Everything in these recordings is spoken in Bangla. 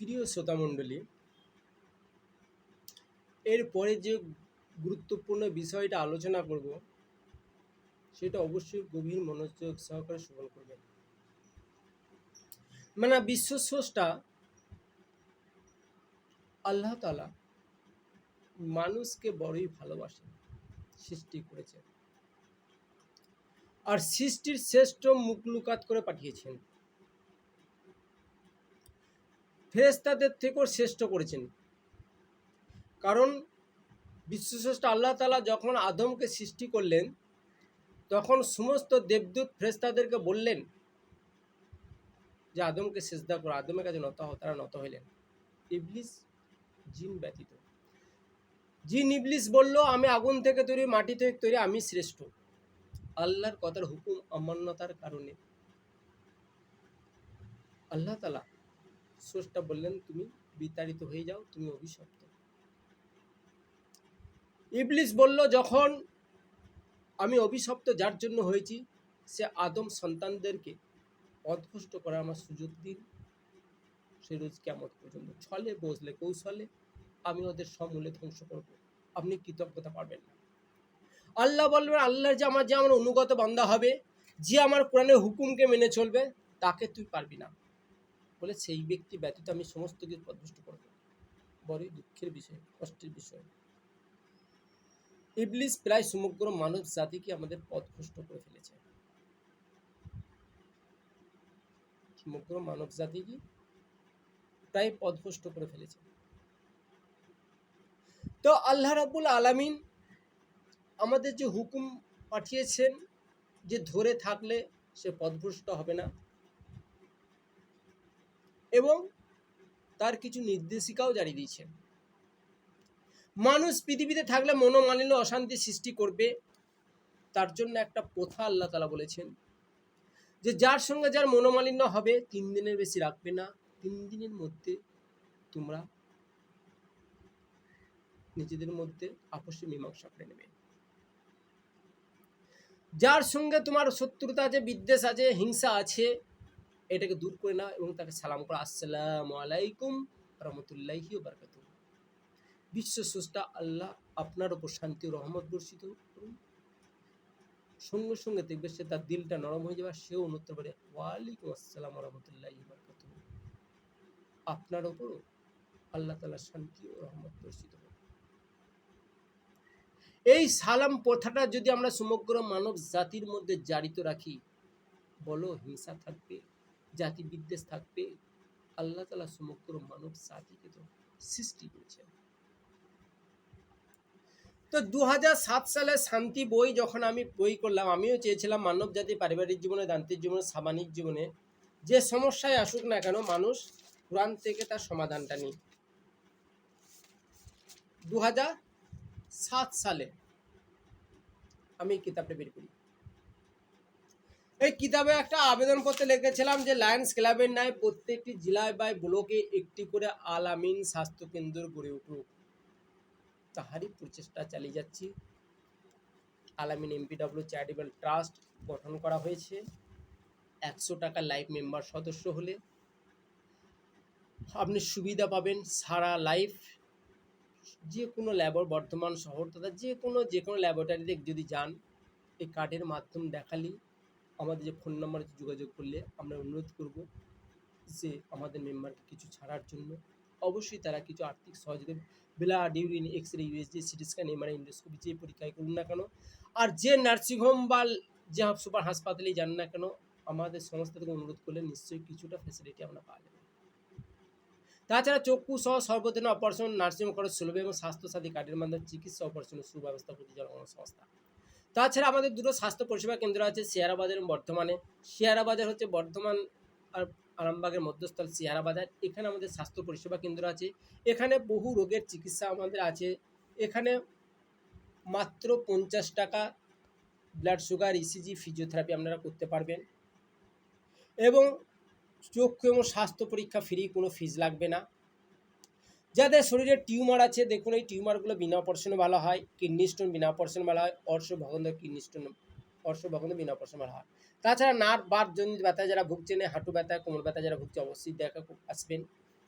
প্রিয় শ্রোতামণ্ডলী, এরপরে যে গুরুত্বপূর্ণ বিষয়টা আলোচনা করব সেটা অবশ্যই গভীর মনোযোগ সহকারে শ্রবণ করবেন। মানে বিশ্বস্রষ্টা আল্লাহ তাআলা মানুষকে বড়ই ভালোবাসেন, সৃষ্টি করেছেন, আর সৃষ্টির শ্রেষ্ঠ মুখলুকাত করে পাঠিয়েছেন, ফেরেশতাদের থেকেও শ্রেষ্ঠ করেছেন। কারণ বিশ্বস্রষ্টা আল্লাহ তাআলা যখন আদমকে সৃষ্টি করলেন তখন সমস্ত দেবদূত ফেরেশতাদেরকে বললেন যে আদমকে সিজদা করো, আদমের কাছে নত হও। তারা নত হইলেন, ইবলিস জিন ব্যতীত। জিন ইবলিস বলল, আমি আগুন থেকে তৈরি, মাটি থেকে তৈরি, আমি শ্রেষ্ঠ। আল্লাহর কথার হুকুম অমান্যতার কারণে আল্লাহ তাআলা স্রষ্টা বললেন, তুমি বিতাড়িত হয়ে যাও, তুমি অভিশপ্ত। ইবলিস বলল, যখন আমি অভিশপ্ত যার জন্য হয়েছি সে আদম সন্তানদেরকে পথভ্রষ্ট করার আমার সুযোগ দিন, সে রোজ কিয়ামত পর্যন্ত ছলে বসলে কৌশলে আমি ওদের সমূলে ধ্বংস করব, আপনি কৃতজ্ঞতা পাবেন না। আল্লাহ বলবেন, আল্লাহর যে আমার অনুগত বান্দা হবে, যে আমার কোরআনের হুকুমকে মেনে চলবে, তাকে তুই পারবি না বলে সেই ব্যক্তি ব্যতীত আমি সমস্ত কিছু পথভ্রষ্ট করব। বড়ই দুঃখের বিষয়, কষ্টের বিষয়। ইবলিস প্রায় সমগ্র মানব জাতিকে আমাদের পথভ্রষ্ট করে ফেলেছে, সমগ্র মানব জাতিকে প্রায় পথভ্রষ্ট করে ফেলেছে। তো আল্লাহ রাব্বুল আলামিন আমাদের যে হুকুম পাঠিয়েছেন যে ধরে থাকলে সে পথভ্রষ্ট হবে না, এবং তার কিছু নির্দেশিকাও জারি দিয়েছেন। মানুষ পৃথিবীতে থাকলে মনোমালিন্য অশান্তি সৃষ্টি করবে, তার জন্য একটা প্রথা আল্লাহ তাআলা বলেছেন যে যার সঙ্গে যার মনোমালিন্য হবে 3 দিনের বেশি রাখবে না, 3 দিনের মধ্যে তোমরা নিজেদের মধ্যে আপসে মীমাংসা করে নেবে। যার সঙ্গে তোমার শত্রুতা আছে, বিদ্বেষ আছে, হিংসা আছে, এটাকে দূর করে নাও এবং তাকে সালাম করো, আসসালামু আলাইকুম রহমতুল্লাহি ওয়া বারাকাতুহু। বিশ্ব স্রষ্টা আল্লাহ আপনার ওপর শান্তি ও রহমত বর্ষিত করুন। সঙ্গে সঙ্গে দেখবে সে তার দিলটা নরম হয়ে যাবে, সেও উত্তর করে ওয়ালাইকুম আসসালাম রহমতুল্লাহি ওয়া বারাকাতুহু। আপনার ওপর আল্লাহ তাআলা শান্তি ও রহমত বর্ষিত করুন। এই সালাম প্রথাটা যদি আমরা সমগ্র মানব জাতির মধ্যে জারিত রাখি, বলো হিংসা থাকবে, জাতি বিদ্বেষ থাকবে? আল্লাহ তাআলা সমগ্র মানব জাতিকে তো সৃষ্টি করেছেন। তো 2007 সালে শান্তি বই যখন আমি বই করলাম, আমিও চেয়েছিলাম মানব জাতি পারিবারিক জীবনে, দাম্পত্য জীবনে, সামাজিক জীবনে যে সমস্যায় আসুক না কেন, মানুষ কোরআন থেকে তার সমাধানটা নিই। 2007 সালে আমি এই কিতাবটা বের করি। এই কিতাবে একটা আবেদনপত্রে লিখেছিলাম যে লায়ন্স ক্লাবের ন্যায় প্রত্যেকটি জেলায় বা ব্লকে একটি করে আল আমিন স্বাস্থ্যকেন্দ্র গড়ে উঠুক। তাহারই প্রচেষ্টা চালিয়ে যাচ্ছি। আল আমিন এমপিডব্লিউ চ্যারিটেবল ট্রাস্ট গঠন করা হয়েছে। 100 টাকা লাইফ মেম্বার সদস্য হলে আপনি সুবিধা পাবেন সারা লাইফ। যে কোনো ল্যাবর, বর্ধমান শহর তথা যে কোনো ল্যাবরেটরিতে যদি যান, এই কার্ডের মাধ্যম দেখালেই আমাদের যে ফোন নাম্বারে যোগাযোগ করলে আমরা অনুরোধ করব যে আমাদের মেম্বারকে কিছু ছাড়ার জন্য। অবশ্যই তারা কিছু আর্থিক সহযোগিতা, blood, urine, X ray, USG, CT scan, MRI, endoscopy যে পরীক্ষায় করুন না কেন, আর যে নার্সিংহোম বা যে সুপার হাসপাতালেই যান না কেন, আমাদের সংস্থা থেকে অনুরোধ করলে নিশ্চয়ই কিছুটা ফ্যাসিলিটি আমরা পাওয়া যাবে। তাছাড়া চক্ষু সহ সর্বজনীন অপারেশন নার্সিংহোম খরচ সুলভ এবং স্বাস্থ্যসাথী কার্ডের মাধ্যমে চিকিৎসা অপারেশনের সুব্যবস্থা প্রতিযোগিতা সংস্থা। তাছাড়া আমাদের দুটো স্বাস্থ্য পরিষেবা কেন্দ্র আছে, শেয়ারাবাজার এবং বর্ধমানে। শেয়ারাবাজার হচ্ছে বর্ধমান আর আরামবাগের মধ্যস্থল শেয়ারাবাজার। এখানে আমাদের স্বাস্থ্য পরিষেবা কেন্দ্র আছে, এখানে বহু রোগের চিকিৎসা আমাদের আছে। এখানে মাত্র 50 টাকা ব্লাড সুগার, ইসিজি, ফিজিওথেরাপি আপনারা করতে পারবেন, এবং চক্ষু এবং স্বাস্থ্য পরীক্ষা ফ্রি, কোনো ফিজ লাগবে না। যাদের শরীরে টিউমার আছে, দেখুন এই টিউমারগুলো বিনা অপারেশনে ভালো হয়। কিডনি স্টোন বিনা অপারেশনে ভালো হয়। অর্শভগন্ড কিডনি স্টোন, অর্শভগন্ড বিনা অপারেশনে ভালো হয়। তাছাড়া নার্ভ বার জনিত ব্যথা যারা ভুগছেন, হাঁটু ব্যথা, কোমর ব্যথা যারা ভুগছে, অবশ্যই দেখা আসবেন।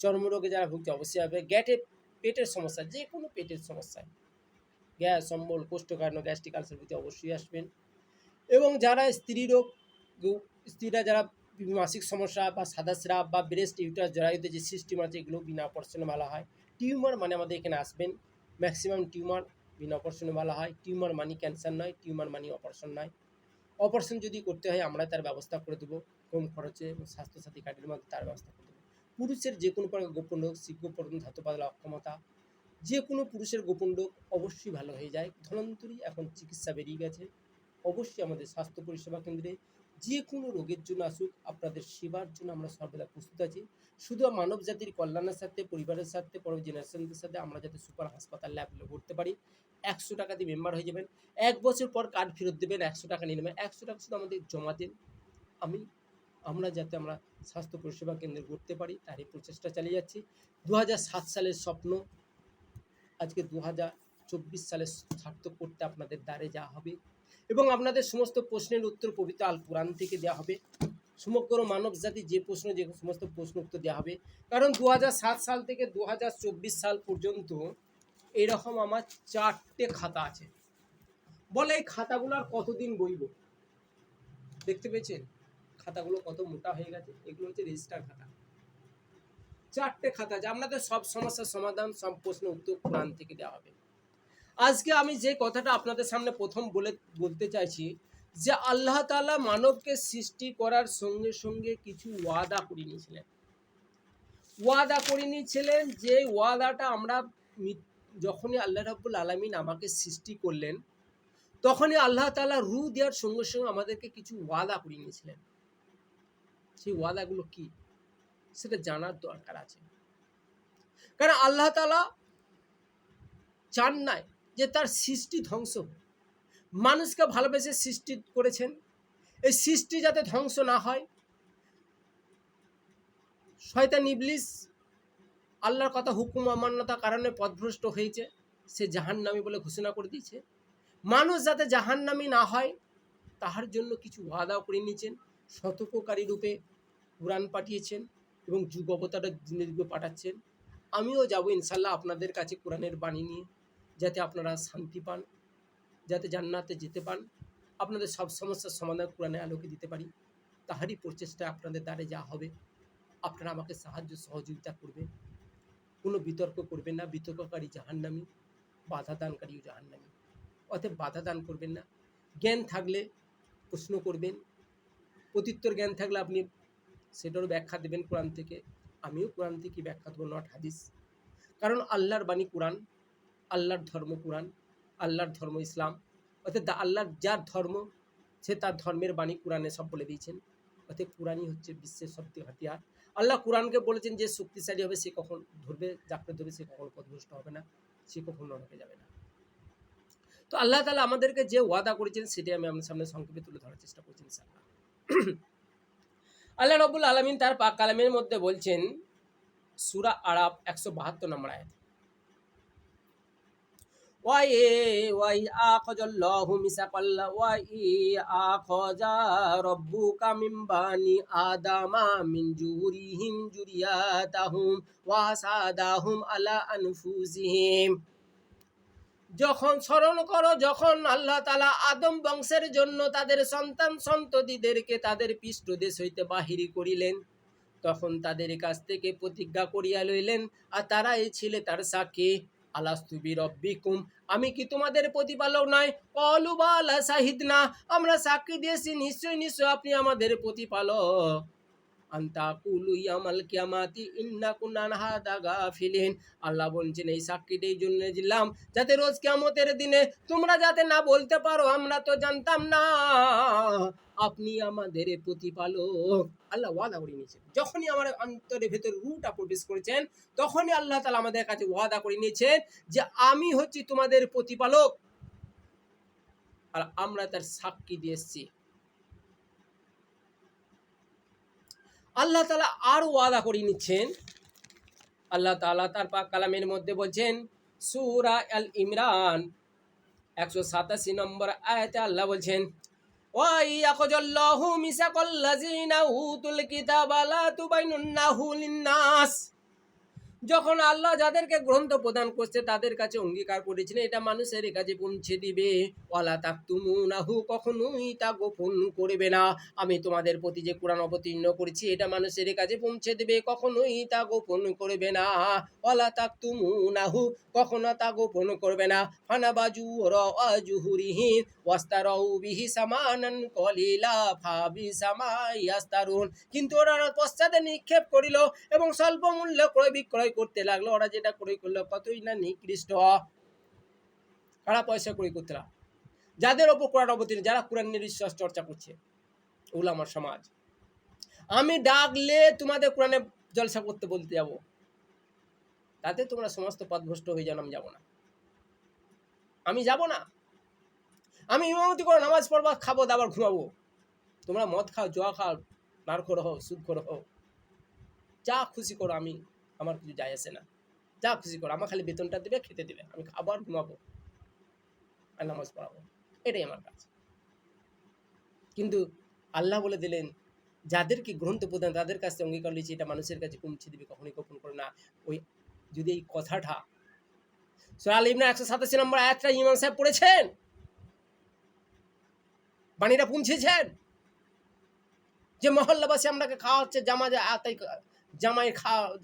চর্মরোগে যারা ভুগছে অবশ্যই হবে। পেটের সমস্যা, যে কোনো পেটের সমস্যায়, গ্যাস, অম্বল, কোষ্ঠকাঠিন্য, গ্যাস্ট্রিক আলসার প্রতি অবশ্যই আসবেন। এবং যারা স্ত্রীরা যারা মাসিক সমস্যা বা সাদা স্রাব বা ব্রেস্ট ইউটারাস জরায়ুতে যে সিস্টেম আছে, এগুলো বিনা অপারেশনে ভালো হয়। টিউমার মানে আমাদের এখানে আসবেন, ম্যাক্সিমাম টিউমার বিনা অপারেশনে ভালো হয়। টিউমার মানে ক্যান্সার নয়, টিউমার মানে অপারেশন নয়। অপারেশন যদি করতে হয় আমরা তার ব্যবস্থা করে দেবো কম খরচে, স্বাস্থ্যসাথী কার্ডের মধ্যে তার ব্যবস্থা করে দেবো। পুরুষের যে কোনো প্রকার গোপন রোগ, শীঘ্র পর্যন্ত ধাতু পাতলা অক্ষমতা, যে কোনো পুরুষের গোপন রোগ অবশ্যই ভালো হয়ে যায়। ধন্বন্তরী এখন চিকিৎসা বেরিয়ে গেছে। অবশ্যই আমাদের স্বাস্থ্য পরিষেবা কেন্দ্রে যে কোনো রোগের জন্য আসুক, আপনাদের সেবার জন্য আমরা সর্বদা প্রস্তুত আছি। শুধু মানব জাতির কল্যাণের সাথে, পরিবারের সাথে, পরবর্তী জেনারেশনদের সাথে আমরা যাতে সুপার হাসপাতাল ল্যাবগুলো করতে পারি। 100 টাকা দিয়ে মেম্বার হয়ে যাবেন, 1 বছর পর কার্ড ফেরত দেবেন, 100 টাকা নিয়ে নেবেন। 100 টাকা শুধু আমাদের জমা দেন, আমরা যাতে আমরা স্বাস্থ্য পরিষেবা কেন্দ্র করতে পারি তারই প্রচেষ্টা চালিয়ে যাচ্ছি। 2007 সালের স্বপ্ন আজকে 2024 সালে সার্থক করতে আপনাদের দ্বারে যাওয়া হবে এবং আপনাদের সমস্ত প্রশ্নের উত্তর পবিত্র আল কোরআন থেকে দেওয়া হবে। সমগ্র মানব জাতি যে সমস্ত প্রশ্ন উত্তর দেওয়া হবে। কারণ 2007 সাল থেকে 2024 সাল পর্যন্ত এরকম আমার 4টে খাতা আছে। বলে এই খাতাগুলো আর কতদিন বইব? দেখতে পেয়েছেন খাতাগুলো কত মোটা হয়ে গেছে? এগুলো হচ্ছে রেজিস্টার খাতা। 4টে খাতা, যে আপনাদের সব সমস্যার সমাধান, সব প্রশ্ন উত্তর কোরআন থেকে দেওয়া হবে। আজকে আমি যে কথাটা আপনাদের সামনে প্রথম বলতে চাইছি, যে আল্লাহ তাআলা মানবকে সৃষ্টি করার সঙ্গে সঙ্গে কিছু ওয়াদা করে নিয়েছিলেন। যে ওয়াদাটা আমরা যখনই আল্লাহ রাব্বুল আলামিন আমাকে সৃষ্টি করলেন, তখনই আল্লাহ তাআলা রূহ দেওয়ার সঙ্গে সঙ্গে আমাদেরকে কিছু ওয়াদা করে নিয়েছিলেন। সেই ওয়াদাগুলো কি সেটা জানার দরকার আছে। কারণ আল্লাহ তাআলা চান নাই যে তার সৃষ্টি ধ্বংস হোক। মানুষকে ভালোবেসে সৃষ্টি করেছেন, এই সৃষ্টি যাতে ধ্বংস না হয়। শয়তান ইবলিস আল্লাহর কথা হুকুম অমান্যতার কারণে পথভ্রষ্ট হয়েছে, সে জাহান্নামী বলে ঘোষণা করে দিয়েছে। মানুষ যাতে জাহান্নামী না হয় তাহার জন্য কিছু ওয়াদাও করে নিয়েছেন। সতর্ককারী রূপে কুরআন পাঠিয়েছেন এবং যুগ অবতারের দিনে যুগে পাঠাচ্ছেন। আমিও যাব ইনশাল্লাহ আপনাদের কাছে কোরআনের বাণী নিয়ে, যাতে আপনারা শান্তি পান, যাতে জান্নাতে যেতে পান, আপনাদের সব সমস্যার সমাধান কোরআনের আলোকে দিতে পারি। তাহারই প্রচেষ্টা আপনাদের দ্বারে যা হবে। আপনারা আমাকে সাহায্য সহযোগিতা করবেন, কোনো বিতর্ক করবেন না। বিতর্ককারী জাহান্নামী, বাধা দানকারীও জাহান্নামী। অতএব বাধা দান করবেন না। জ্ঞান থাকলে প্রশ্ন করবেন, প্রত্যুত্তর জ্ঞান থাকলে আপনি সেটারও ব্যাখ্যা দেবেন কোরআন থেকে। আমিও কোরআন থেকে ব্যাখ্যা দেবো, নট হাদিস। কারণ আল্লাহর বাণী কোরআন, আল্লাহর ধর্ম কোরআন, আল্লাহর ধর্ম ইসলাম। অর্থাৎ আল্লাহর যার ধর্ম সে তার ধর্মের বাণী কোরআনে সব বলে দিয়েছেন। অর্থাৎ কোরআনই হচ্ছে বিশ্বের সবচেয়ে হাতিয়ার। আল্লাহ কোরআনকে বলেছেন যে শক্তিশালী হবে সে কখন ধরবে, যাকে ধরবে সে কখনো পথভ্রষ্ট হবে না, সে কখনো নরকে যাবে না। তো আল্লাহ তাআলা আমাদেরকে যে ওয়াদা করেছেন সেটাই আমি আপনার সামনে সংক্ষেপে তুলে ধরার চেষ্টা করছি ইনশাআল্লাহ। আল্লাহ রাব্বুল আলামিন তার পাক কালামের মধ্যে বলছেন, সূরা আরাফ 172 নম্বর আয়াত, ওয়াই আখাযাল্লাহু আখাযা রাব্বুকা মিন বানি আদামা মিন জুহুরিহিম যুরিয়াতাহুম ওয়া সাদাহুম আলা আনফুসিহিম। যখন স্মরণ করো, যখন আল্লাহ তাআলা আদম বংশের জন্য তাদের সন্তান সন্ততিদেরকে তাদের পৃষ্ঠদেশ হইতে বাহির করিলেন, তখন তাদের কাছ থেকে প্রতিজ্ঞা করিয়া লইলেন, আর তারা এই ছিলে তার সাক্ষী, আলাস্তু বিরব্বিকুম, আমি কি তোমাদের প্রতিপালক নয়? ক্বালু বালা শাহিদনা, আমরা সাক্ষী দিয়েছি, নিশ্চয় নিশ্চয় আপনি আমাদের প্রতিপালক। আনতাকুলু ইয়ামাল কিয়ামাতি ইন্না কুন্না আন হাদা গাফিলিন। আল্লাহ বলছেন এই সাক্ষীটা এই জন্য দিলাম যাতে রোজ কিয়ামতের দিনে তোমরা যাতে না বলতে পারো আমরা তো জানতাম না, আপনি আমাদের প্রতিপালক। আল্লাহ ওয়াদা করে নিয়েছেন। যখনই আমার অন্তরের ভেতর রুটা প্রবেশ করেছেন, তখনই আল্লাহ তাআলা আমাদের কাছে ওয়াদা করে নিয়েছেন যে আমি হচ্ছি তোমাদের প্রতিপালক, আর আমরা তার সাক্ষী দিয়ে এসেছি। আল্লাহ তাআলা আর ওয়াদা করে নিচ্ছেন। আল্লাহ তাআলা তার পাক কালামের মধ্যে বলছেন, সূরা আল ইমরান 187 নম্বর আয়াতে আল্লাহ বলছেন, ওয়া ইয়াখাযাল্লাহু মিসাকাল্লাযিনা উতুল কিতাবা লা তুবাইনুন্নাহু লিন-নাস। যখন আল্লাহ যাদেরকে গ্রন্থ প্রদান করছে তাদের কাছে অঙ্গীকার করেছিলেন এটা মানুষের কাছে পৌঁছে দিবে, ওয়ালা তাকতুমুনাহু, কখনোই তা গোপন করবে না। আমি তোমাদের প্রতি যে কোরআন অবতীর্ণ করেছি এটা মানুষের কাছে পৌঁছে দেবে, কখনোই তা গোপন করবে না। ওয়ালা তাকতুমুনাহু, কখনো তা গোপন করবে না। ফানাবাজু রাজুহুরিহি ওয়াস্তারাউ বিহি সামানান কলিলা ফাবিসা মা ইয়াস্তারুন, কিন্তু ওরা পশ্চাতে নিক্ষেপ করিল এবং স্বল্প মূল্যে ক্রয় বিক্রয় করতে লাগলো। ওরা যেটা ক্রয় করলো কতই না নিকৃষ্ট, কারা পয়সা ক্রয় করতে লাগলো। যাদের ওপর কোরআন অবতীর্ণ, যারা কোরআনের বিশ্বাস চর্চা করছে, উলামার সমাজ, আমি ডাকলে তোমাদের কোরআনে জলসা করতে বলতে যাব, তাতে তোমরা সমস্ত পথভ্রষ্ট হয়ে যাও, আমি যাব না, আমি যাব না। আমি ইমামতি করে নামাজ পড়বা, খাবো দাবার ঘুমাবো, তোমরা মদ খাও, জোয়া খাও, নারখোর হও, সুদখোর হও, যা খুশি করো, আমি আমার কিছু যায় আসে না, যা খুশি করো, আমার খালি বেতনটা দেবে, খেতে দেবে, আমি খাবো আর ঘুমাবো আর নামাজ পড়াবো, এটাই আমার কাজ। কিন্তু আল্লাহ বলে দিলেন যাদেরকে গ্রন্থ প্রদান তাদের কাছে অঙ্গীকার লিয়েছে এটা মানুষের কাছে পৌঁছে দিবে, কখনই গোপন করে না। ওই যদি এই কথাটা সূরা আল ইমরান 187 নম্বর আয়াতটা ইমাম সাহেব পড়েছেন, বাণীটা পৌঁছেছেন যে মহল্লাবাসী আপনাকে খাওয়াচ্ছে,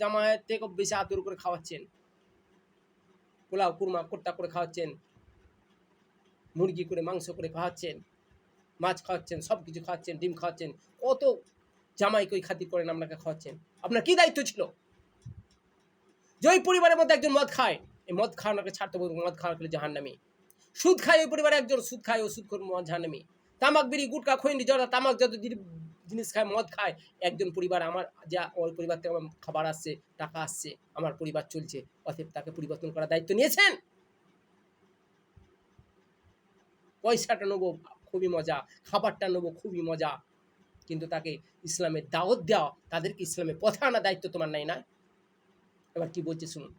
জামায়ের থেকে বেশি আদর করে খাওয়াচ্ছেন, পোলাও কুরমা কোর্তা করে খাওয়াচ্ছেন, মুরগি করে মাংস করে খাওয়াচ্ছেন, মাছ খাওয়াচ্ছেন, সব কিছু খাওয়াচ্ছেন, ডিম খাওয়াচ্ছেন, কত জামাই কই খাতির করেন আপনাকে খাওয়াচ্ছেন। আপনার কি দায়িত্ব ছিল যে ওই পরিবারের মধ্যে একজন মদ খায়, এই মদ খাওয়ানোকে ছাড়তে বলবো, মদ খাওয়া গেলে জাহান্নামী। সুদ খায় ওই পরিবারে একজন, সুদ খায় ও সুদ করে জাহান্নামী। তামাক বিড়ি গুটকা খৈনি জর্দা তামাক যত জিনিস খায়, মদ খায়, একজন পরিবার, আমার যা ওই পরিবার থেকে আমার খাবার আসছে, টাকা আসছে, আমার পরিবার চলছে, অতএব তাকে পরিবর্তন করার দায়িত্ব নিয়েছেন। পয়সাটা নেবো খুবই মজা, খাবারটা নেবো খুবই মজা, কিন্তু তাকে ইসলামের দাওয়াত দেওয়া, তাদেরকে ইসলামের পথে আনা দায়িত্ব তোমার নাই না। এবার কি বলছে শুনুন,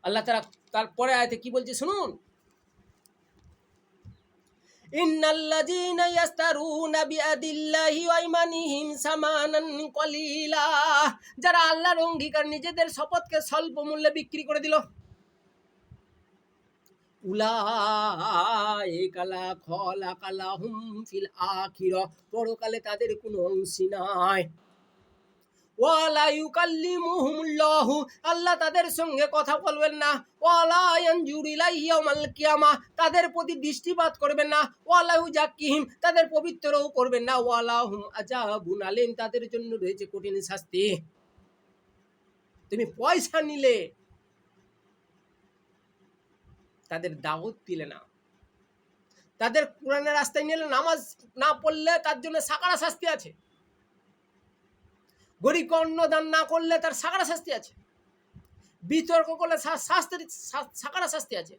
আল্লাহ তাআলা তারপরে আয়াতে কি বলছে শুনুন, ইন্নাল্লাযীনা ইয়াস্তারুনা বিআদিল্লাহি ওয়া ইমানিহিম সামানান কলিলা, যারা আল্লাহর অঙ্গীকার নিজেদের শপথকে স্বল্প মূল্যে বিক্রি করে দিল, উলাইকা লা খালাকা লাহুম ফিল আখিরাহ, পরকালে তাদের কোনো অংশ নাই। ওয়ালা ইউকাল্লিমুহুমুল্লাহু, আল্লাহ তাদের সঙ্গে কথা বলবেন না। ওয়ালা ইয়ানজুরু ইলাইহিম ইয়াওমাল কিয়ামা, তাদের প্রতি দৃষ্টিপাত করবেন না। ওয়ালা ইউজাক্কিহিম, তাদের পবিত্রও করবেন না। ওয়ালা হুম আযাবুন আলীম, তাদের জন্য রয়েছে কঠিন শাস্তি। তুমি পয়সা নিলে, তাদের দাওয়াত দিলে না, তাদের কোরআনের রাস্তায় নিলে, নামাজ না পড়লে তার জন্য সাকারা শাস্তি আছে, গরিবকে অন্নদান না করলে তার সাকারা শাস্তি আছে, বিতর্ক করলে সাকারা শাস্তি আছে,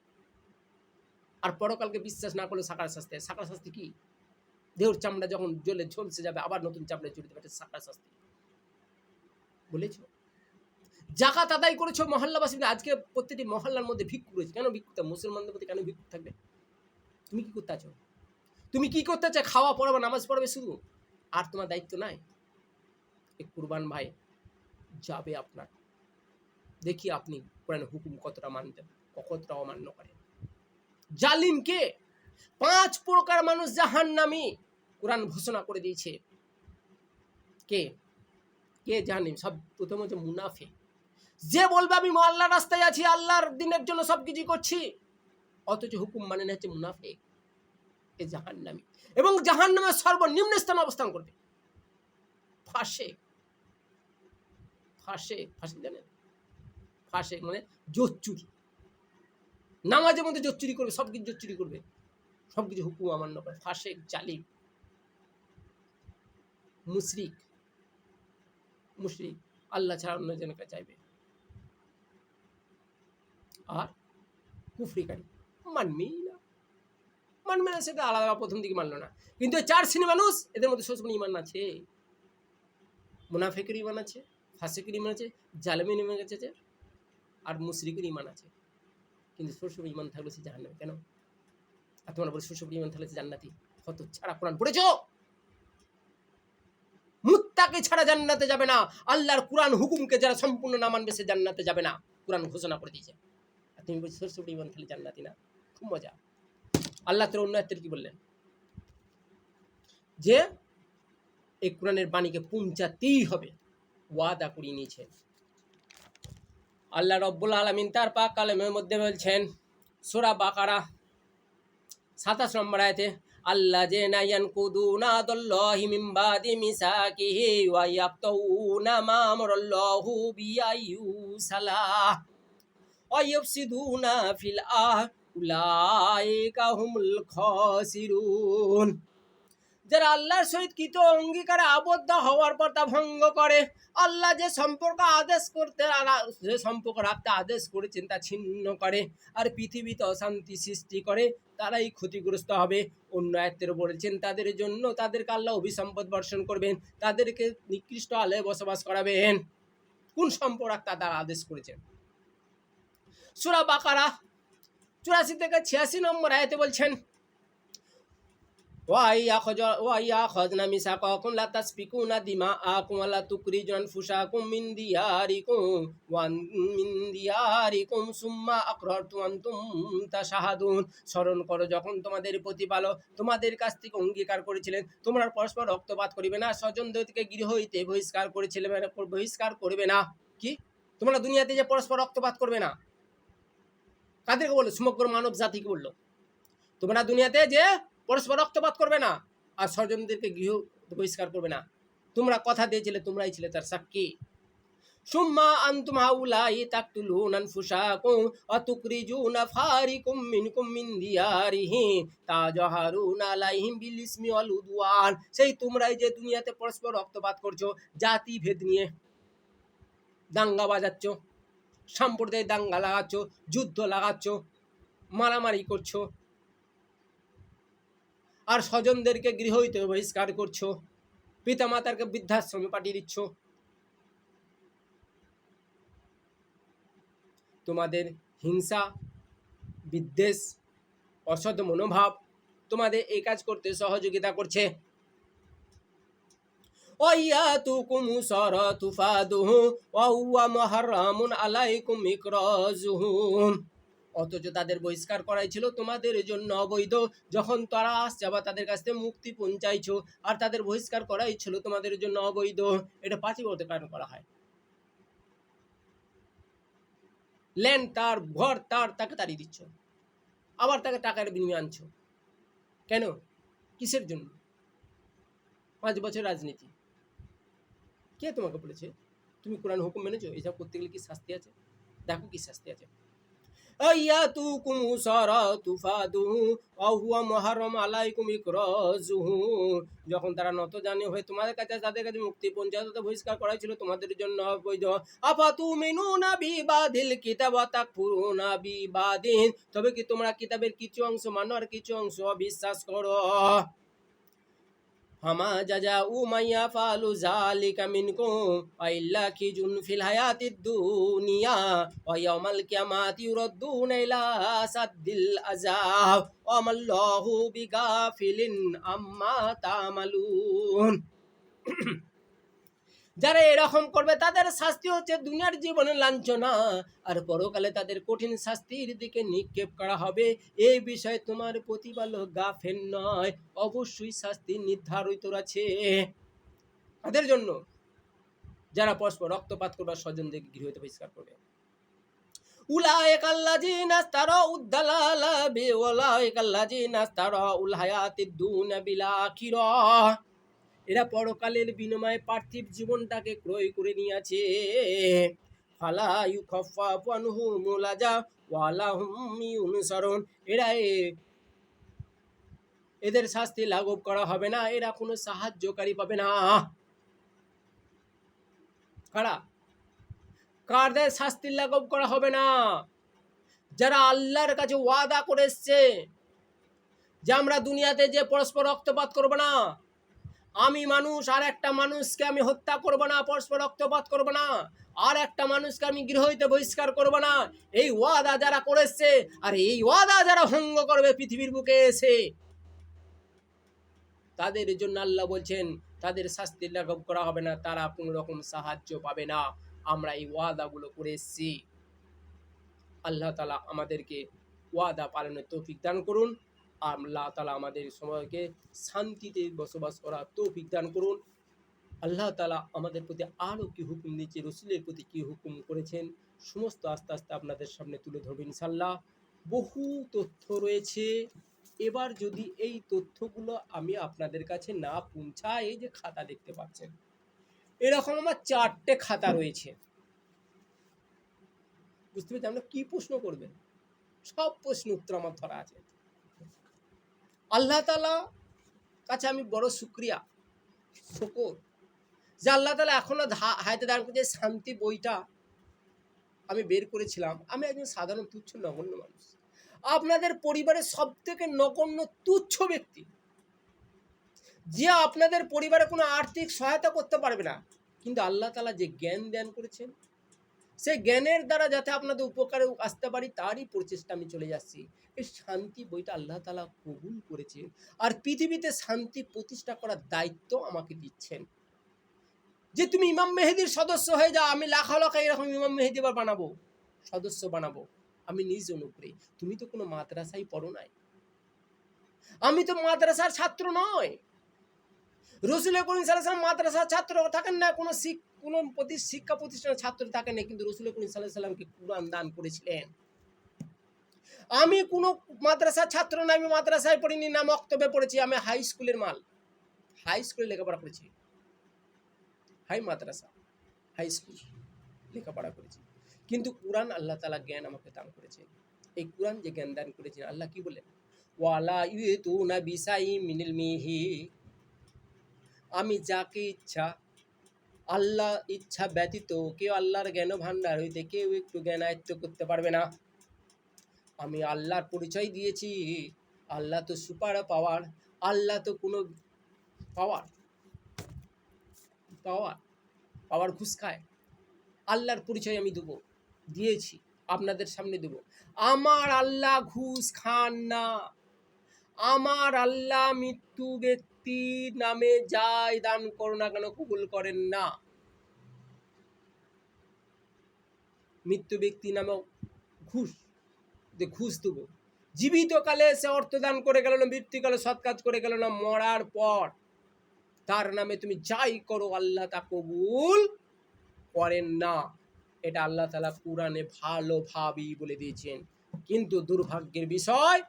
আর পরকালকে বিশ্বাস না করলে সাকারা শাস্তি আছে। সাকারা শাস্তি কি? দেহর চামড়া যখন জ্বলে ঝলসে যাবে, আবার নতুন চামড়া জুড়ে দেবে, এটা সাকারা শাস্তি বলেছ। জাকাত আদায় করেছো মহল্লাবাসী, আজকে প্রত্যেকটি মহল্লার মধ্যে ভিক্ষুক রয়েছে, কেন ভিক্ষুক? মুসলমানদের প্রতি কেন ভিক্ষুক থাকবে? তুমি কি করতে আছো? তুমি কি করতে চাও? খাওয়া পড়াবে, নামাজ পড়বে শুধু, আর তোমার দায়িত্ব নাই? এই কুরবান ভাই যাবে আপনার, দেখি আপনি কোরআন হুকুম কতটা মানতেন, কতটা অমান্য করেন। জালিম কে? 5 প্রকার মানুষ জাহান্নামী কোরআন ঘোষণা করে দিয়েছে। কে কে জালিম? সব প্রথম হচ্ছে মুনাফিক, যে বলবে আমি আল্লাহর রাস্তায় আছি, আল্লাহর দিনের জন্য সবকিছু করছি, অথচ হুকুম মানে না, হচ্ছে মুনাফিক, এ জাহান্নামী, এবং জাহান্নামের সর্বনিম্ন স্থানে অবস্থান করবে। ফাসিক, ফাসিক, ফাসিক জানেন? ফাসিক মানে জোচ্চুরি, নামাজের মধ্যে জোচ্চুরি করবে, সবকিছু জোচ্চুরি করবে, সবকিছু হুকুম অমান্য করে, ফাসিক, জালিম। মুশরিক, মুশরিক আল্লাহ ছাড়া অন্য জনকে চাইবে। আর কুফরিকারী, মানবেই না, মানবে না, সেটা আলাদা, প্রথম দিকে মানলো না। কিন্তু 4 শ্রেণী মানুষ, এদের মধ্যে সবসময় ইমান আছে, মুনাফিকের ইমান আছে, ফাসিকের ইমান আছে, জালেমের ইমান আছে, আর মুশরিকের ইমান আছে। কিন্তু সবসময় ইমান থাকলে সে জাহান্নামী। কেন? আর তোমরা বলে সবসময় ইমান থাকলে সে জান্নাতি। কত ছাড়া কোরআন পড়েছো? মুত্তাকি আল্লাহকে ছাড়া জান্নাতে যাবে না, আল্লাহর কুরআন হুকুমকে যারা সম্পূর্ণ না মানবে সে জান্নাতে যাবে না, কুরআন ঘোষণা করে দিয়েছে। আর তুমি বলছো ছোট ইমান খালি জান্নাতি না, খুব মজা। আল্লাহ তোর অন্য আয়াতে কি বললেন, যে এই কোরআনের বাণীকে পৌঁছাতেই হবে, ওয়াদা করিয়ে নিয়েছেন। আল্লাহ রব্বুল আলামিন তার পাক কালামের মধ্যে বলছেন সূরা বাকারা 27 নম্বর আয়াতে, আল্লাযিনা ইয়ানকুদুনা আদাল্লাহি মিন বাদি মিসাকিহি ওয়া ইয়াকতুনা মা আমারাল্লাহু বিআইয়ুসালাহ ওয়া ইউফসিদুনা ফিল উলাইকা হুমুল খাসিরুন। যারা আল্লাহর সহিত কৃত অঙ্গীকারে আবদ্ধ হওয়ার পর তা ভঙ্গ করে, আল্লাহ যে সম্পর্ক রাখতে আদেশ করেছেন তা ছিন্ন করে, আর পৃথিবীতে অশান্তি সৃষ্টি করে, তারাই ক্ষতিগ্রস্ত হবে। অন্য আয়াতে বলেছেন তাদের জন্য তাদেরকে আল্লাহ অভিসম্পদ বর্ষণ করবেন, তাদেরকে নিকৃষ্ট আলোয় বসবাস করাবেন। কোন সম্পর্ক রাখতে তারা আদেশ করেছেন? সূরা বাকারা 84 থেকে 86 নম্বর আয়াতে বলছেন, وَإِذْ مِيثَاقَكُمْ لَا تَسْفِكُونَ دِمَاءَكُمْ وَلَا تُخْرِجُونَ أَنفُسَكُم مِّن دِيَارِكُمْ ثُمَّ أَقْرَرْتُمْ وَأَنْتُمْ تَشْهَدُونَ। স্মরণ করো যখন তোমাদের প্রতিপালক তোমাদের কাছ থেকে অঙ্গীকার করেছিলেন তোমরা পরস্পর রক্তপাত করিবে না, স্বজনদেরকে গৃহ হইতে বহিষ্কার করেছিলেন, বহিষ্কার করবে না। কি তোমরা দুনিয়াতে যে পরস্পর রক্তপাত করবে না, কাদেরকে বললো? সমগ্র মানব জাতিকে বললো তোমরা দুনিয়াতে যে পরস্পর রক্তপাত করবে না আর স্বজনদেরকে গৃহ বহিষ্কার করবে না। তোমরা কথা দিয়েছিলে, তোমরাই ছিলে তার সাক্ষী। সুম্মা আনতুম হাউলাই তাকতুলুনা আনফুসাকুম ওয়া তুখরিজুনা ফারিকুম মিনকুম মিন দিয়ারিহিম তাজাহারুনা আলাইহিম বিল ইসমি ওয়াল উদওয়ান। সেই তোমরাই যে দুনিয়াতে পরস্পর রক্তপাত করছো, জাতি ভেদ নিয়ে দাঙ্গা বাজাচ্ছ, সাম্প্রদায়িক দাঙ্গা লাগাচ্ছ, যুদ্ধ লাগাচ্ছ, মারামারি করছো, আর স্বজনদেরকে গৃহ হইতে বহিষ্কার করছো, পিতামাতাকে বৃদ্ধাশ্রমে পাঠিয়ে দিচ্ছ। তোমাদের হিংসা, বিদ্বেষ, অসৎ মনোভাব তোমাদের এই কাজ করতে সহযোগিতা করছে। ওয়াইয়াতুকুম সারাতু ফাদুহু ওয়া হুয়া মুহাররামুন আলাইকুম ইকরাজুহুম। অথচ তাদের বহিষ্কার করাই ছিল তোমাদের জন্য অবৈধ, যখন তারা আসছে আবার তাদের কাছ থেকে মুক্তি পৌঁছাইছো, আর তাদের বহিষ্কার করাই ছিল তোমাদের জন্য অবৈধ। এটা পাঁচিবতে কারণ করা হয়। ল্যান্ড তার, ঘর তার, তাকে তাড়িয়ে দিচ্ছ, আবার তাকে টাকার বিনিময়ে আনছো। কেন? কিসের জন্য? 5 বছর রাজনীতি। কে তোমাকে বলেছে তুমি কোরআন হুকুম মেনেছো? এসব করতে গেলে কি শাস্তি আছে? দেখো কি শাস্তি আছে। আইয়াতুকুম সারাতু ফাদুহু ওয়া হুয়া মুহাররাম আলাইকুম ইকরাজুহু। যখন তারা নত জানি হয়ে তোমাদের কাছে তাদের কাছে মুক্তি পৌঁছাতে বহিষ্কার করা ছিল তোমাদের জন্য অবৈধ। আফাতুমিনুনা বিবাদিল কিতাব ওয়া তাকফুরুনা বিবাদিন। তবে কি তোমরা কিতাবের কিছু অংশ মানো আর কিছু অংশ অবিশ্বাস করো? হামা জাযাউ মাইয়া ফালু যালিকা মিনকুম ওয়া ইল্লা খিজুন ফিল হায়াতিদ দুনিয়া ওয়া ইয়াউমাল কিয়ামাতি ইউরাদ্দুনা ইলা সাদ্দিল আযাব ওয়া মাল্লাহু বিগাফিলিন আম্মা তা'মালুন। যারা এরকম করবে তাদের শাস্তি হচ্ছে দুনিয়ার জীবনে লাঞ্ছনা, আর পরকালে তাদের কঠিন শাস্তির দিকে নিক্ষেপ করা হবে। এই বিষয়ে তোমার প্রতিপালক গাফেল নয়, অবশ্যই শাস্তি নির্ধারিত আছে তাদের জন্য যারা পরস্পর রক্তপাত করবে, স্বজনদেরকে গৃহ হইতে বহিষ্কার করবে। উলাইকাল্লাযিনা ইশতারাউদ দালালা বিওয়ালাইকাল্লাযিনা ইশতারাউল হায়াতিদ দুনিয়া বিল আখিরাহ। এরা পরকালের বিনিময়ে পার্থিব জীবনটাকে ক্রয় করে নিয়েছে। ফালা ইউখাফফাফু আনহুমুল আযাব ওয়া লাহুম ইউনসারুন। এদের শাস্তি লাঘব করা হবে না, এরা কোনো সাহায্যকারী পাবে না। কাদের শাস্তি লাঘব করা হবে না? যারা আল্লাহর কাছে ওয়াদা করে এসছে যে আমরা দুনিয়াতে যে পরস্পর রক্তপাত করব না, আমি মানুষ আর একটা মানুষকে আমি হত্যা করব না, পরস্পর রক্তপাত করব না, আর একটা মানুষকে আমি গৃহ হইতে বহিষ্কার করব না, এই ওয়াদা যারা করেছে, আর এই ওয়াদা যারা ভঙ্গ করবে পৃথিবীর বুকে এসে, তাদের জন্য আল্লাহ বলছেন তাদের শাস্তি লাঘব করা হবে না, তারা কোনো রকম সাহায্য পাবে না। আমরা এই ওয়াদাগুলো করে এসেছি। আল্লাহ তাআলা আমাদেরকে ওয়াদা পালনের তৌফিক দান করুন। আল্লাহ তাআলা আমাদের সবাইকে শান্তিতে বসবাস করার তৌফিক দান করুন। আল্লাহ তাআলা আমাদের প্রতি আরও কি হুকুম দিয়েছে, রসুলের প্রতি কি হুকুম করেছেন, সমস্ত আস্তে আস্তে আপনাদের সামনে তুলে ধরবেন ইনশাল্লাহ। বহু তথ্য রয়েছে। এবার যদি এই তথ্যগুলো আমি আপনাদের কাছে না পৌঁছাই, এই যে খাতা দেখতে পাচ্ছেন, এরকম আমার 4টে খাতা রয়েছে। বুঝতে পেরেছি আমরা কি প্রশ্ন করবেন, সব প্রশ্ন উত্তর আমার ধরা আছে। আল্লাহ তাআলা কাছে আমি বড় শুকরিয়া শুকর যে আল্লাহ তাআলা এখনো হায়াতে দান করছে। শান্তি বইটা আমি বের করেছিলাম। আমি একজন সাধারণ তুচ্ছ নগণ্য মানুষ, আপনাদের পরিবারের সব থেকে নগণ্য তুচ্ছ ব্যক্তি, যে আপনাদের পরিবারে কোনো আর্থিক সহায়তা করতে পারবে না, কিন্তু আল্লাহ তাআলা যে জ্ঞান দান করেছেন, সেই জ্ঞানের দ্বারা যাতে আপনাদের উপকারে আসতে পারি, তারই প্রচেষ্টা আমি চলে যাচ্ছি। এই শান্তি বইটা আল্লাহ তাআলা কবুল করেছেন, আর পৃথিবীতে শান্তি প্রতিষ্ঠা করার দায়িত্ব আমাকে দিচ্ছেন। যে তুমি ইমাম মেহেদির সদস্য হয়ে যাও, আমি লাখ লাখ এরকম ইমাম মেহেদি এবার বানাবো, সদস্য বানাবো। আমি নিজ অনুগ্রহে, তুমি তো কোনো মাদ্রাসায় পড়ো নাই, আমি তো মাদ্রাসার ছাত্র নয়। রসুল করিম সাল্লাল্লাহু আলাইহি ওয়াসাল্লাম মাদ্রাসার ছাত্র থাকেন না, কোনো শিক্ষা প্রতিষ্ঠানের ছাত্র থাকেন না, কিন্তু রসুল করিম সাল্লাল্লাহু আলাইহি ওয়াসাল্লামকে কুরআন দান করেছিলেন। আমি কোনো মাদ্রাসার ছাত্র না, আমি মাদ্রাসায় পড়িনি, না মক্তবে পড়েছি, আমি হাই স্কুলের মাল, হাই স্কুলে লেখাপড়া করেছি, হাই মাদ্রাসা, হাই স্কুল লেখাপড়া করেছি। কিন্তু কুরআন আল্লাহ তাআলা জ্ঞান আমাকে দান করেছেন। এই কুরআন যে জ্ঞান দান করেছেন, আল্লাহ কি বলেন, ওয়ালা ইউতুনা বিসাইম মিনাল মিহি, আমি যাকে ইচ্ছা, আল্লাহ ইচ্ছা ব্যতীত কেউ আল্লাহর জ্ঞান ভান্ডার হইতে কেউ একটু জ্ঞান আয়ত্ত করতে পারবে না। আমি আল্লাহর পরিচয় দিয়েছি। আল্লাহ তো সুপার পাওয়ার, আল্লাহ তো কোনো পাওয়ার পাওয়ার পাওয়ার ঘুষ খায়। আল্লাহর পরিচয় আমি দেবো, দিয়েছি, আপনাদের সামনে দেবো। আমার আল্লাহ ঘুষ খান না। আমার আল্লাহ মৃত্যু ব্যক্তির নামে যাই দান করো না কেন কবুল করেন না। মৃত্যু ব্যক্তি নামে ঘুষ দেবো। জীবিতকালে সে অর্থদান করে গেল না, মৃত্যুকালে সৎ কাজ করে গেল না, মরার পর তার নামে তুমি যাই করো আল্লাহ তা কবুল করেন না। এটা আল্লাহ তাআলা কুরআনে ভালোভাবেই বলে দিয়েছেন। কিন্তু দুর্ভাগ্যের বিষয়,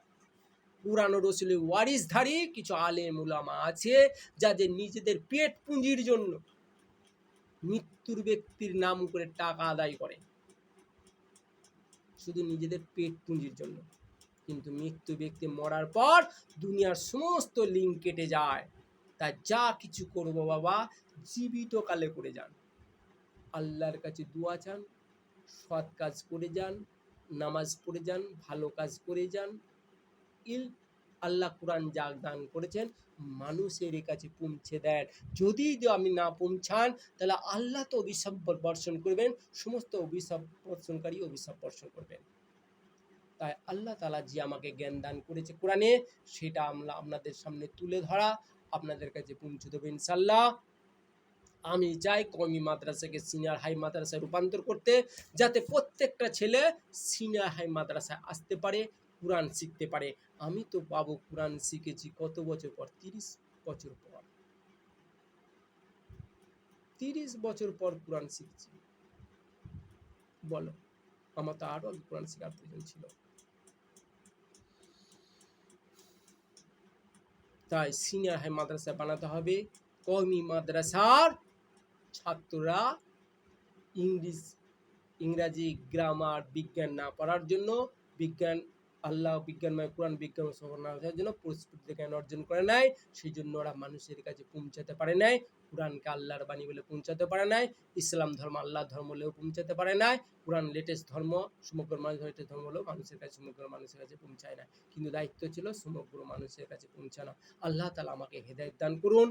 কুরআন ও রসুলের ওয়ারিসধারী কিছু আলেম উলামা আছে, যাদের নিজেদের পেট পুঁজির জন্য মৃত্যুর ব্যক্তির নাম করে টাকা আদায় করে, শুধু নিজেদের পেট পুঁজির জন্য। কিন্তু মৃত্যু ব্যক্তি মরার পর দুনিয়ার সমস্ত লিঙ্ক কেটে যায়। তাই যা কিছু করবো বাবা, জীবিতকালে করে যান, আল্লাহর কাছে দোয়া চান, সৎ কাজ করে যান, নামাজ পড়ে যান, ভালো কাজ করে যান। আল্লাহ কুরআন যা দান করেছেন মানুষের কাছে পৌঁছে দেন। যদি আমি না পৌঁছান, তাহলে আল্লাহ তো অভিশাপ বর্ষণ করবেন, সমস্ত অভিশাপ বর্ষণকারী অভিশাপ বর্ষণ করবেন। তাই আল্লাহ তাআলা যে আমাকে জ্ঞান দান করেছে কোরআনে, সেটা আমরা আপনাদের সামনে তুলে ধরা, আপনাদের কাছে পৌঁছে দেবো ইনশাল্লাহ। আমি চাই কওমি মাদ্রাসাকে সিনিয়র হাই মাদ্রাসায় রূপান্তর করতে, যাতে প্রত্যেকটা ছেলে সিনিয়র হাই মাদ্রাসায় আসতে পারে, কোরআন শিখতে পারে। আমি তো বাবু কোরআন শিখেছি কত বছর পর, 30 বছর পর, 30 বছর পর কোরআন শিখছি। বলো, আমার তো আরো কোরআন শেখার প্রয়োজন ছিল। তাই সিনিয়র হাই মাদ্রাসা বানাতে হবে। কওমি মাদ্রাসার ছাত্ররা ইংরাজি গ্রামার বিজ্ঞান না পড়ার জন্য, বিজ্ঞান আল্লাহ বিজ্ঞানময় কোরআন বিজ্ঞান সমানার জন্য পরিস্ফুটিত জ্ঞান অর্জন করে নাই। সেই জন্য ওরা মানুষের কাছে পৌঁছাতে পারে নাই, কোরআনকে আল্লাহর বাণী বলে পৌঁছাতে পারে নাই, ইসলাম ধর্ম আল্লাহ ধর্ম বলেও পৌঁছাতে পারে নাই। কোরআন লেটেস্ট ধর্ম, সমগ্র মানুষের লেটেস্ট ধর্ম হলেও মানুষের কাছে, সমগ্র মানুষের কাছে পৌঁছায় না। কিন্তু দায়িত্ব ছিল সমগ্র মানুষের কাছে পৌঁছানো। আল্লাহ তাআলা আমাকে হেদায়েত দান করুন,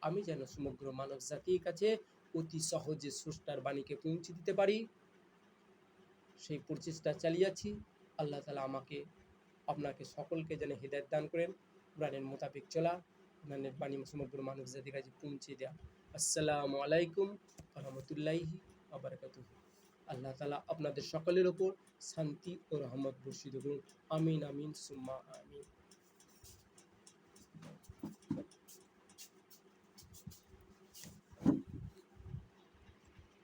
আমি যেন সমগ্র মানব জাতির কাছে অতি সহজে স্রষ্টার বাণীকে পৌঁছে দিতে পারি, সেই প্রচেষ্টা চালিয়ে যাচ্ছি। আল্লাহ তাআলা আমাকে, আপনাকে সকলকে যেন হেদায়েত দান করেন, কোরআনের মোতাবেক চলা। ইমানের বাণী সমগ্র মানব জাতির কাছে পৌঁছে দেওয়া। আসসালামু আলাইকুম রহমতুল্লাহি আবরাকাতুহু। আল্লাহ তাআলা আপনাদের সকলের ওপর শান্তি ও রহমত বর্ষিত করুন। আমিন আমিন সুম্মা আমিন।